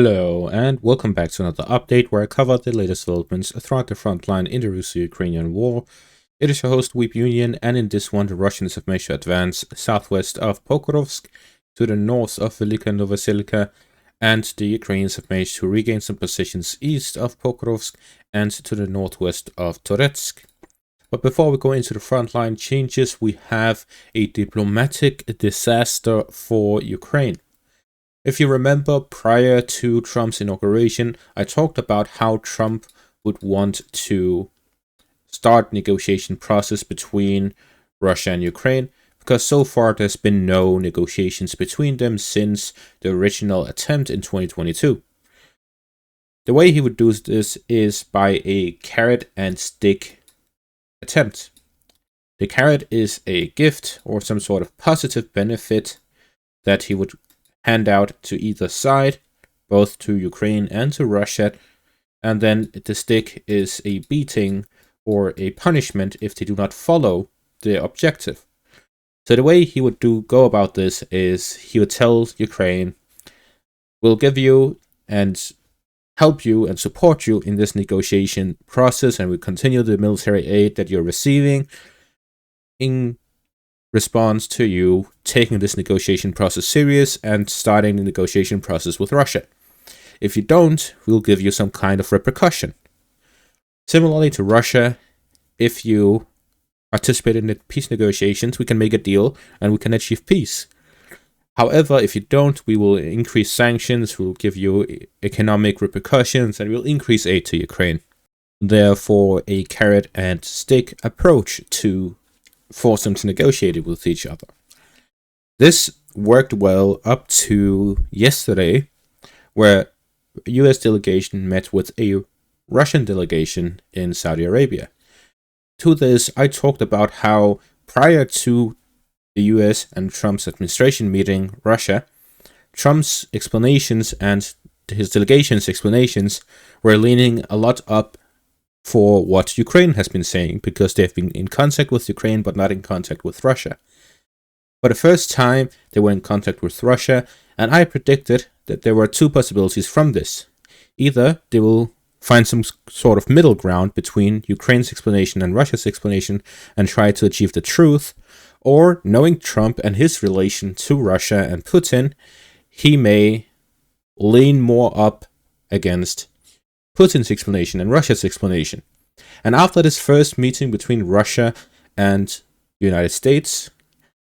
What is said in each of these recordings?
Hello, and welcome back to another update where I cover the latest developments throughout the front line in the Russo-Ukrainian war. It is your host, Weep Union, and in this one, the Russians have managed to advance southwest of Pokrovsk to the north of Velika Novoselka, and the Ukrainians have managed to regain some positions east of Pokrovsk and to the northwest of Toretsk. But before we go into the frontline changes, we have a diplomatic disaster for Ukraine. If you remember, prior to Trump's inauguration, I talked about how Trump would want to start negotiation process between Russia and Ukraine, because so far there's been no negotiations between them since the original attempt in 2022. The way he would do this is by a carrot and stick attempt. The carrot is a gift or some sort of positive benefit that he would hand out to either side, both to Ukraine and to Russia, and then the stick is a beating or a punishment if they do not follow the objective. So the way he would go about this is he would tell Ukraine, we'll give you and help you and support you in this negotiation process, and we continue the military aid that you're receiving in response to you taking this negotiation process serious and starting the negotiation process with Russia. If you don't, we'll give you some kind of repercussion. Similarly to Russia, if you participate in the peace negotiations, we can make a deal and we can achieve peace. However, if you don't, we will increase sanctions, we'll give you economic repercussions, and we'll increase aid to Ukraine. Therefore, a carrot and stick approach to force them to negotiate with each other. This worked well up to yesterday, where a US delegation met with a Russian delegation in Saudi Arabia. To this, I talked about how prior to the US and Trump's administration meeting Russia, Trump's explanations and his delegation's explanations were leaning a lot up for what Ukraine has been saying, because they've been in contact with Ukraine but not in contact with Russia. For the first time, they were in contact with Russia, and I predicted that there were two possibilities from this. Either they will find some sort of middle ground between Ukraine's explanation and Russia's explanation and try to achieve the truth, or knowing Trump and his relation to Russia and Putin, he may lean more up against Putin's explanation and Russia's explanation. And after this first meeting between Russia and the United States,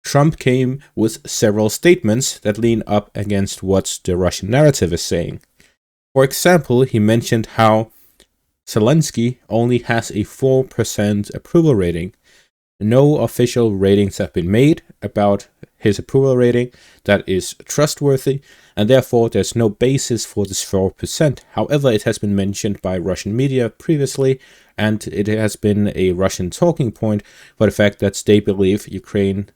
Trump came with several statements that lean up against what the Russian narrative is saying. For example, he mentioned how Zelensky only has a 4% approval rating. No official ratings have been made about his approval rating that is trustworthy, and therefore there's no basis for this 4%. However, it has been mentioned by Russian media previously, and it has been a Russian talking point for the fact that they believe Ukraine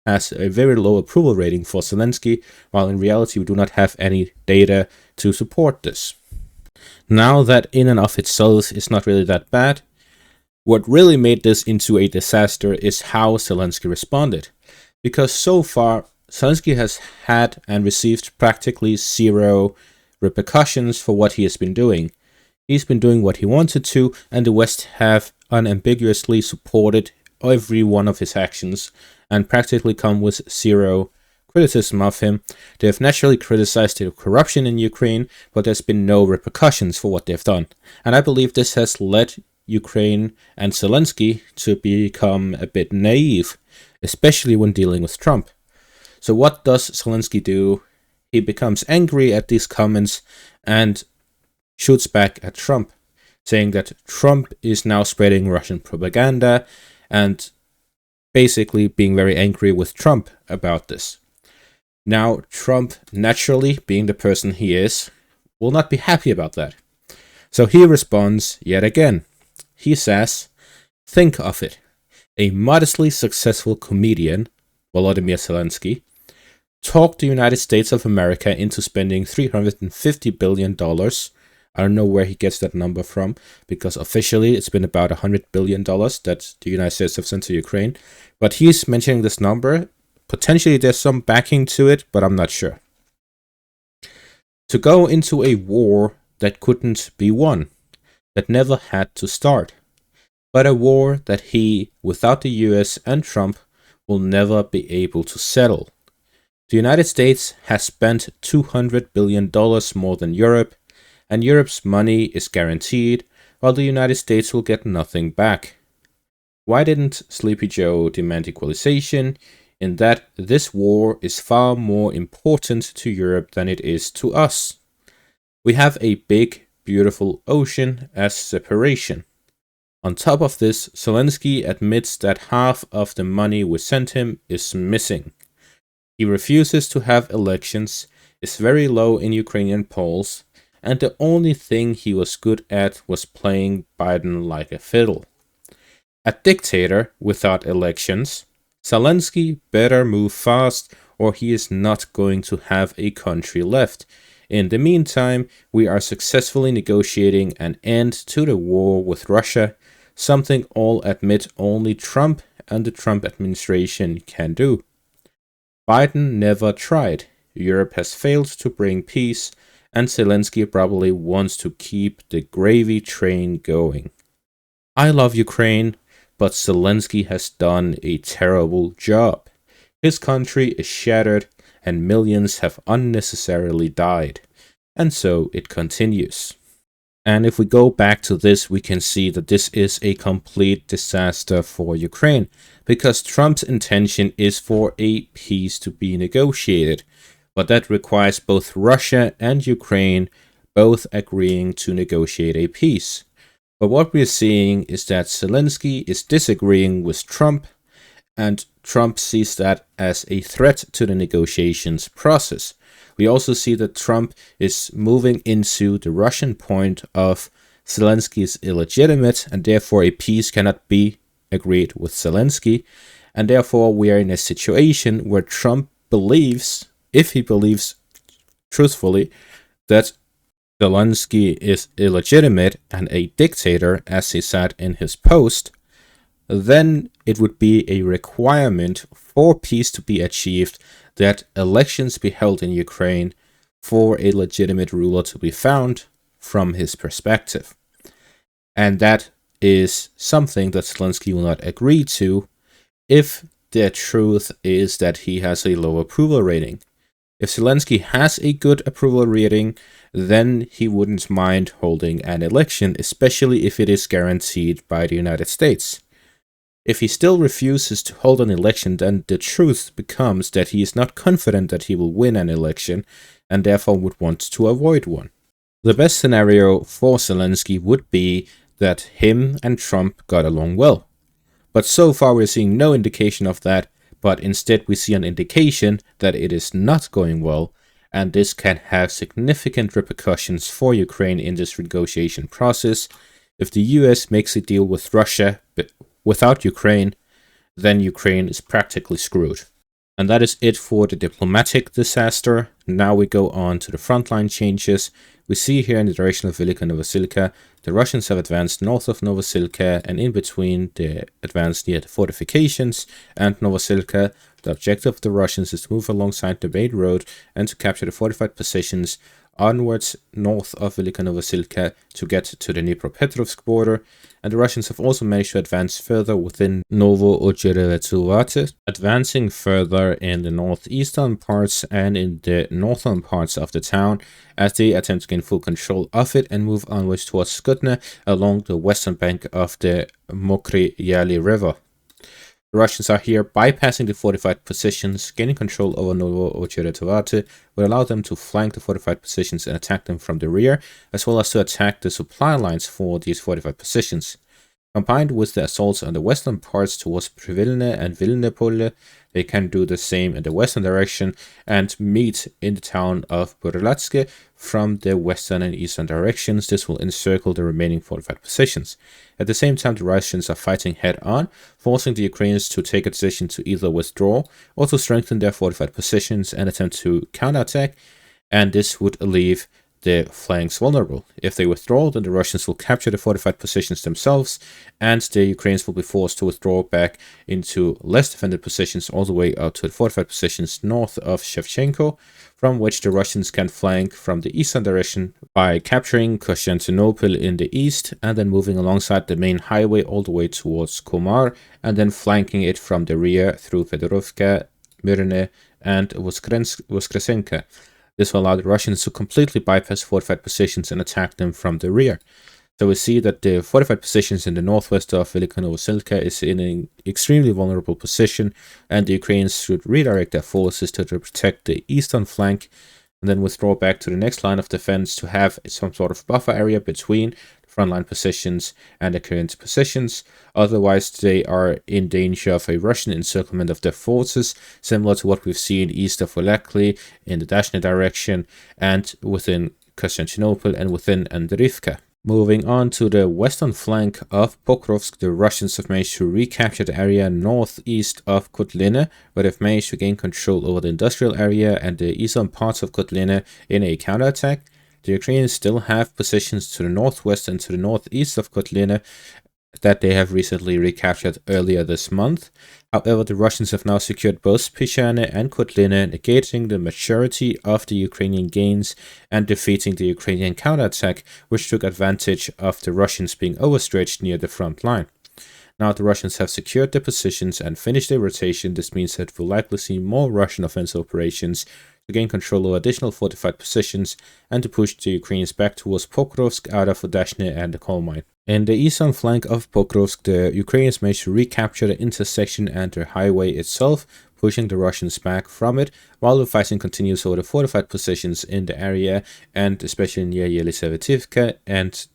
has a very low approval rating for Zelensky, while in reality we do not have any data to support this. Now that in and of itself is not really that bad, what really made this into a disaster is how Zelensky responded. Because so far, Zelensky has had and received practically zero repercussions for what he has been doing. He's been doing what he wanted to, and the West have unambiguously supported every one of his actions and practically come with zero criticism of him. They have naturally criticized the corruption in Ukraine, but there's been no repercussions for what they've done. And I believe this has led Ukraine and Zelensky to become a bit naive, especially when dealing with Trump. So what does Zelensky do? He becomes angry at these comments and shoots back at Trump, saying that Trump is now spreading Russian propaganda and basically being very angry with Trump about this. Now, Trump, naturally, being the person he is, will not be happy about that. So he responds yet again. He says, think of it. A modestly successful comedian, Volodymyr Zelensky, talked the United States of America into spending $350 billion. I don't know where he gets that number from, because officially it's been about $100 billion that the United States have sent to Ukraine. But he's mentioning this number. Potentially there's some backing to it, but I'm not sure. to go into a war that couldn't be won, that never had to start, but a war that he, without the US and Trump, will never be able to settle. The United States has spent $200 billion more than Europe, and Europe's money is guaranteed, while the United States will get nothing back. Why didn't Sleepy Joe demand equalization? In that this war is far more important to Europe than it is to us. We have a big, beautiful ocean as separation. On top of this, Zelensky admits that half of the money we sent him is missing. He refuses to have elections, is very low in Ukrainian polls, and the only thing he was good at was playing Biden like a fiddle. A dictator without elections, Zelensky better move fast or he is not going to have a country left. In the meantime, we are successfully negotiating an end to the war with Russia, something all admit only Trump and the Trump administration can do. Biden never tried. Europe has failed to bring peace, and Zelensky probably wants to keep the gravy train going. I love Ukraine, but Zelensky has done a terrible job. His country is shattered and millions have unnecessarily died. And so it continues. And if we go back to this, we can see that this is a complete disaster for Ukraine, because Trump's intention is for a peace to be negotiated. But that requires both Russia and Ukraine both agreeing to negotiate a peace. But what we're seeing is that Zelensky is disagreeing with Trump, and Trump sees that as a threat to the negotiations process. We also see that Trump is moving into the Russian point of Zelensky is illegitimate, and therefore a peace cannot be agreed with Zelensky. And therefore we are in a situation where Trump believes, if he believes truthfully, that Zelensky is illegitimate and a dictator, as he said in his post, then it would be a requirement for peace to be achieved that elections be held in Ukraine for a legitimate ruler to be found from his perspective. And that is something that Zelensky will not agree to if the truth is that he has a low approval rating. If Zelensky has a good approval rating, then he wouldn't mind holding an election, especially if it is guaranteed by the United States. If he still refuses to hold an election, then the truth becomes that he is not confident that he will win an election and therefore would want to avoid one. The best scenario for Zelensky would be that him and Trump got along well. But so far we're seeing no indication of that, but instead we see an indication that it is not going well, and this can have significant repercussions for Ukraine in this negotiation process. If the US makes a deal with Russia without Ukraine, then Ukraine is practically screwed. And that is it for the diplomatic disaster. Now we go on to the frontline changes. We see here in the direction of Velika Novosylka, the Russians have advanced north of Novosylka, and in between they advanced near the fortifications and Novosylka. The objective of the Russians is to move alongside the main road and to capture the fortified positions onwards north of Velika Novosylka to get to the Dnipropetrovsk border, and the Russians have also managed to advance further within Novo-Ocheretovaty, advancing further in the northeastern parts and in the northern parts of the town as they attempt to gain full control of it and move onwards towards Skutne along the western bank of the Mokry Yali River. The Russians are here bypassing the fortified positions. Gaining control over Novo-Ocheretovaty will allow them to flank the fortified positions and attack them from the rear, as well as to attack the supply lines for these fortified positions. Combined with the assaults on the western parts towards Privilne and Vilnepole, they can do the same in the western direction and meet in the town of Toretsk from the western and eastern directions. This will encircle the remaining fortified positions. At the same time, the Russians are fighting head-on, forcing the Ukrainians to take a decision to either withdraw or to strengthen their fortified positions and attempt to counterattack, and this would leave the flanks vulnerable. If they withdraw, then the Russians will capture the fortified positions themselves, and the Ukrainians will be forced to withdraw back into less defended positions all the way out to the fortified positions north of Shevchenko, from which the Russians can flank from the eastern direction by capturing Konstantinopel in the east and then moving alongside the main highway all the way towards Komar and then flanking it from the rear through Fedorovka, Myrne, and Voskresenka. This will allow the Russians to completely bypass fortified positions and attack them from the rear. So we see that the fortified positions in the northwest of Velika Novoselka is in an extremely vulnerable position, and the Ukrainians should redirect their forces to protect the eastern flank and then withdraw back to the next line of defense to have some sort of buffer area between the frontline positions and the current positions. Otherwise, they are in danger of a Russian encirclement of their forces, similar to what we've seen east of Volekli in the Dashne direction and within Konstantinopel and within Andrivka. Moving on to the western flank of Pokrovsk, the Russians have managed to recapture the area northeast of Kotlina, where they've managed to gain control over the industrial area and the eastern parts of Kotlina in a counterattack. The Ukrainians still have positions to the northwest and to the northeast of Kotlina that they have recently recaptured earlier this month. However, the Russians have now secured both Pishane and Kotlina, negating the majority of the Ukrainian gains and defeating the Ukrainian counterattack, which took advantage of the Russians being overstretched near the front line. Now the Russians have secured their positions and finished their rotation. This means that we'll likely see more Russian offensive operations to gain control over additional fortified positions and to push the Ukrainians back towards Pokrovsk out of Dashne and the coal mine. In the eastern flank of Pokrovsk, the Ukrainians managed to recapture the intersection and the highway itself, pushing the Russians back from it, while the fighting continues over the fortified positions in the area and especially near Yelisavetivka and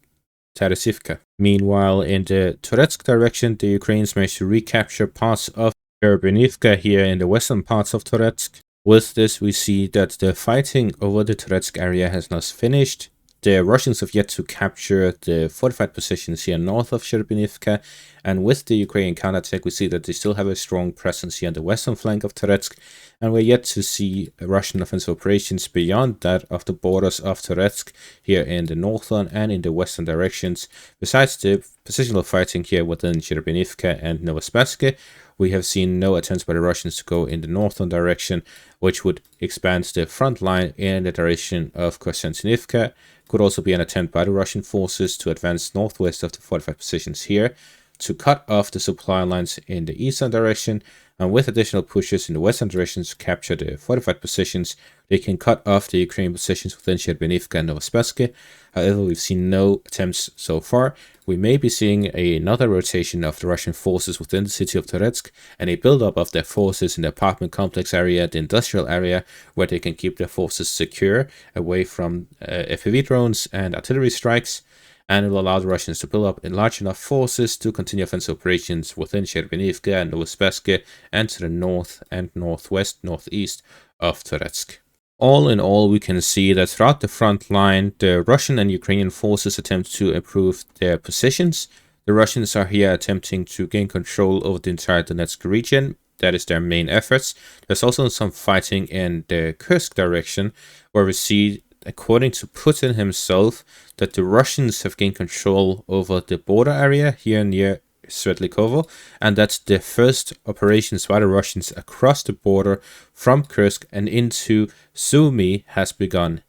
Teresivka. Meanwhile, in the Toretsk direction, the Ukrainians managed to recapture parts of Sherebenivka here in the western parts of Toretsk. With this, we see that the fighting over the Toretsk area has not finished. The Russians have yet to capture the fortified positions here north of Sherebenivka, and with the Ukrainian counterattack, we see that they still have a strong presence here on the western flank of Toretsk, and we're yet to see Russian offensive operations beyond that of the borders of Toretsk here in the northern and in the western directions. Besides the positional fighting here within Sherebenivka and Novospassky, we have seen no attempts by the Russians to go in the northern direction, which would expand the front line in the direction of Konstantinivka. Could also be an attempt by the Russian forces to advance northwest of the fortified positions here, to cut off the supply lines in the eastern direction, and with additional pushes in the western direction to capture the fortified positions, they can cut off the Ukrainian positions within Sherebenivka and Novospassky. However, we've seen no attempts so far. We may be seeing another rotation of the Russian forces within the city of Toretsk and a buildup of their forces in the apartment complex area, the industrial area, where they can keep their forces secure away from FPV drones and artillery strikes. And it will allow the Russians to build up in large enough forces to continue offensive operations within Sherebenivka and Novospassky and to the north and northwest, northeast of Toretsk. All in all, we can see that throughout the front line, the Russian and Ukrainian forces attempt to improve their positions. The Russians are here attempting to gain control over the entire Donetsk region. That is their main efforts. There's also some fighting in the Kursk direction, where we see, according to Putin himself, that the Russians have gained control over the border area here near Svetlikovo, and that the first operations by the Russians across the border from Kursk and into Sumy has begun.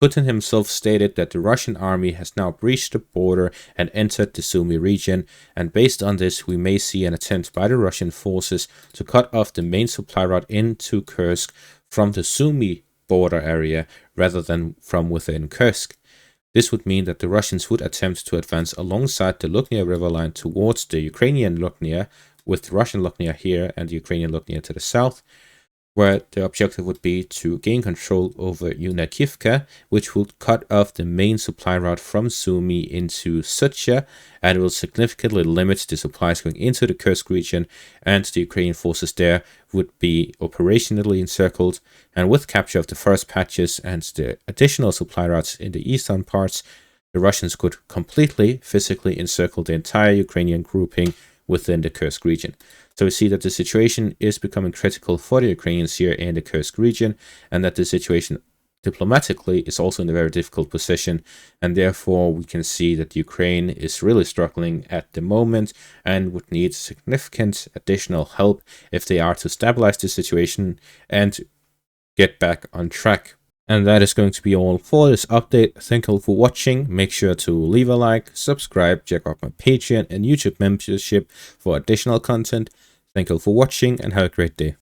Putin himself stated that the Russian army has now breached the border and entered the Sumy region, and based on this, we may see an attempt by the Russian forces to cut off the main supply route into Kursk from the Sumy border area rather than from within Kursk. This would mean that the Russians would attempt to advance alongside the Lukhnaya river line towards the Ukrainian Lukhnaya, with the Russian Lukhnaya here and the Ukrainian Lukhnaya to the south, where the objective would be to gain control over Yunakivka, which would cut off the main supply route from Sumy into Sucha, and will significantly limit the supplies going into the Kursk region, and the Ukrainian forces there would be operationally encircled, and with capture of the first patches and the additional supply routes in the eastern parts, the Russians could completely physically encircle the entire Ukrainian grouping within the Kursk region. So we see that the situation is becoming critical for the Ukrainians here in the Kursk region, and that the situation diplomatically is also in a very difficult position, and therefore we can see that Ukraine is really struggling at the moment and would need significant additional help if they are to stabilize the situation and get back on track. And that is going to be all for this update. Thank you for watching. Make sure to leave a like, subscribe, check out my Patreon and YouTube membership for additional content. Thank you for watching and have a great day.